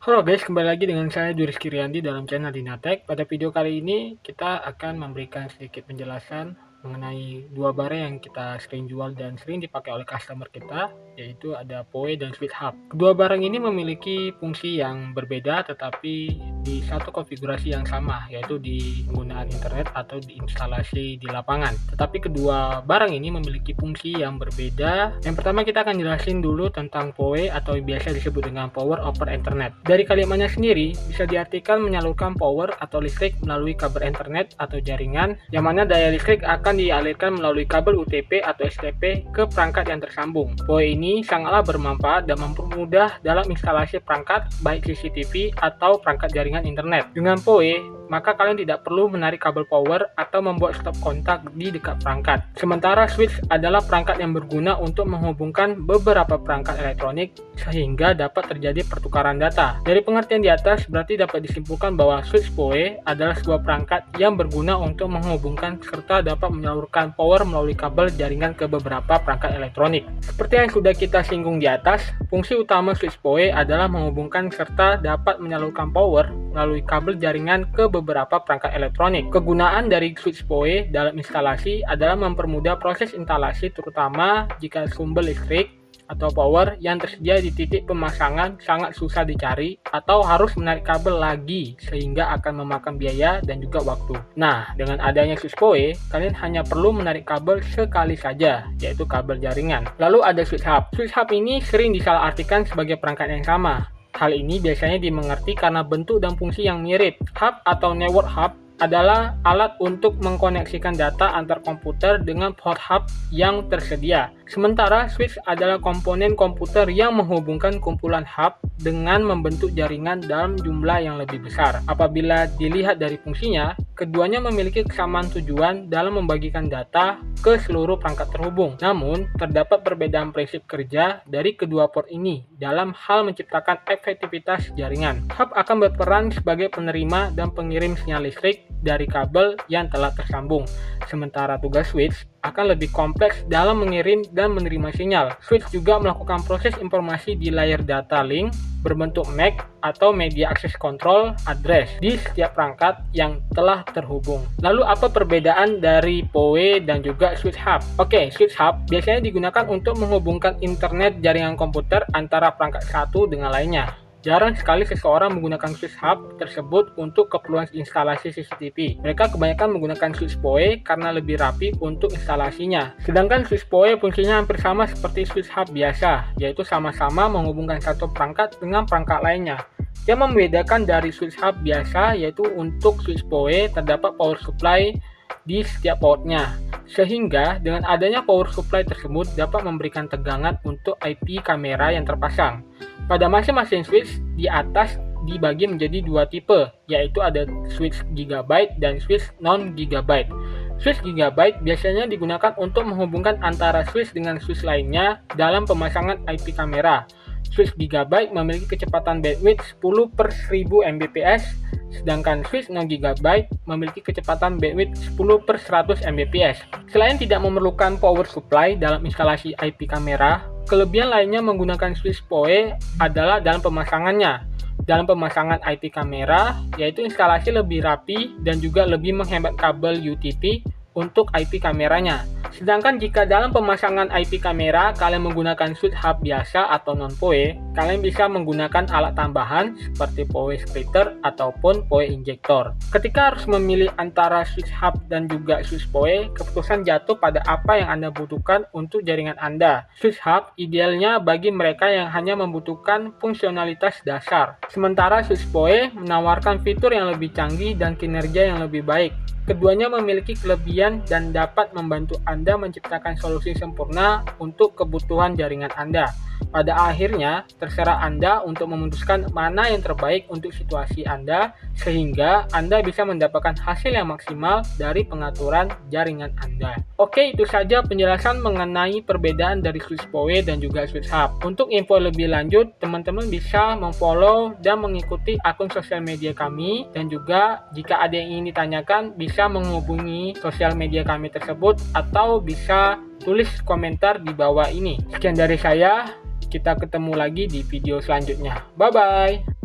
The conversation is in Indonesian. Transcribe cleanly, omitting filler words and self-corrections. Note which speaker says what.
Speaker 1: Halo guys, kembali lagi dengan saya Juris Kiriandi dalam channel Dinatek. Pada video kali ini kita akan memberikan sedikit penjelasan mengenai dua barang yang kita sering jual dan sering dipakai oleh customer kita, yaitu ada PoE dan Switch Hub. Kedua barang ini memiliki fungsi yang berbeda tetapi di satu konfigurasi yang sama, yaitu di penggunaan internet atau di instalasi di lapangan. Tetapi kedua barang ini memiliki fungsi yang berbeda. Yang pertama kita akan jelasin dulu tentang PoE atau biasa disebut dengan Power over Ethernet. Dari kalimatnya sendiri bisa diartikan menyalurkan power atau listrik melalui kabel internet atau jaringan, yang mana daya listrik akan dialirkan melalui kabel UTP atau STP ke perangkat yang tersambung. PoE ini sangatlah bermanfaat dan mempermudah dalam instalasi perangkat baik CCTV atau perangkat jaringan internet. Dengan PoE, maka kalian tidak perlu menarik kabel power atau membuat stop kontak di dekat perangkat. Sementara switch adalah perangkat yang berguna untuk menghubungkan beberapa perangkat elektronik sehingga dapat terjadi pertukaran data. Dari pengertian di atas berarti dapat disimpulkan bahwa switch PoE adalah sebuah perangkat yang berguna untuk menghubungkan serta dapat menyalurkan power melalui kabel jaringan ke beberapa perangkat elektronik. Seperti yang sudah kita singgung di atas, fungsi utama switch PoE adalah menghubungkan serta dapat menyalurkan power melalui kabel jaringan ke beberapa perangkat elektronik. Kegunaan dari switch PoE dalam instalasi adalah mempermudah proses instalasi, terutama jika sumber listrik atau power yang tersedia di titik pemasangan sangat susah dicari atau harus menarik kabel lagi sehingga akan memakan biaya dan juga waktu. Nah, dengan adanya switch PoE, kalian hanya perlu menarik kabel sekali saja, yaitu kabel jaringan. Lalu ada switch hub. Switch hub ini sering disalahartikan sebagai perangkat yang sama. Hal ini biasanya dimengerti karena bentuk dan fungsi yang mirip. Hub atau network hub adalah alat untuk mengkoneksikan data antar komputer dengan port hub yang tersedia. Sementara switch adalah komponen komputer yang menghubungkan kumpulan hub dengan membentuk jaringan dalam jumlah yang lebih besar. Apabila dilihat dari fungsinya, keduanya memiliki kesamaan tujuan dalam membagikan data ke seluruh perangkat terhubung. Namun, terdapat perbedaan prinsip kerja dari kedua port ini dalam hal menciptakan efektivitas jaringan. Hub akan berperan sebagai penerima dan pengirim sinyal listrik dari kabel yang telah tersambung. Sementara tugas switch akan lebih kompleks dalam mengirim dan menerima sinyal. Switch juga melakukan proses informasi di layar data link berbentuk MAC atau Media Access Control Address di setiap perangkat yang telah terhubung. Lalu apa perbedaan dari PoE dan juga switch hub? Oke, switch hub biasanya digunakan untuk menghubungkan internet jaringan komputer antara perangkat satu dengan lainnya. Jarang sekali seseorang menggunakan switch hub tersebut untuk keperluan instalasi CCTV. Mereka kebanyakan menggunakan switch PoE karena lebih rapi untuk instalasinya. Sedangkan switch PoE fungsinya hampir sama seperti switch hub biasa, yaitu sama-sama menghubungkan satu perangkat dengan perangkat lainnya. Yang membedakan dari switch hub biasa yaitu untuk switch PoE terdapat power supply di setiap portnya. Sehingga dengan adanya power supply tersebut dapat memberikan tegangan untuk IP kamera yang terpasang. Pada masing-masing switch di atas dibagi menjadi dua tipe, yaitu ada switch gigabyte dan switch non-gigabyte. Switch gigabyte biasanya digunakan untuk menghubungkan antara switch dengan switch lainnya dalam pemasangan IP kamera. Switch gigabyte memiliki kecepatan bandwidth 10 per 1000 Mbps, sedangkan switch non-gigabyte memiliki kecepatan bandwidth 10 per 100 Mbps. Selain tidak memerlukan power supply dalam instalasi IP kamera, kelebihan lainnya menggunakan switch PoE adalah dalam pemasangannya. Dalam pemasangan IP kamera, yaitu instalasi lebih rapi dan juga lebih menghemat kabel UTP untuk IP kameranya. Sedangkan jika dalam pemasangan IP kamera kalian menggunakan switch hub biasa atau non-PoE, kalian bisa menggunakan alat tambahan seperti PoE splitter ataupun PoE injektor. Ketika harus memilih antara switch hub dan juga switch PoE, keputusan jatuh pada apa yang Anda butuhkan untuk jaringan Anda. Switch hub idealnya bagi mereka yang hanya membutuhkan fungsionalitas dasar. Sementara switch PoE menawarkan fitur yang lebih canggih dan kinerja yang lebih baik. Keduanya memiliki kelebihan dan dapat membantu Anda menciptakan solusi sempurna untuk kebutuhan jaringan Anda. Pada akhirnya, terserah Anda untuk memutuskan mana yang terbaik untuk situasi Anda, sehingga Anda bisa mendapatkan hasil yang maksimal dari pengaturan jaringan Anda. Oke, itu saja penjelasan mengenai perbedaan dari switch PoE dan juga switch hub. Untuk info lebih lanjut, teman-teman bisa memfollow dan mengikuti akun sosial media kami, dan juga jika ada yang ingin ditanyakan, bisa menghubungi sosial media kami tersebut atau bisa tulis komentar di bawah ini. Sekian dari saya. Kita ketemu lagi di video selanjutnya. Bye-bye.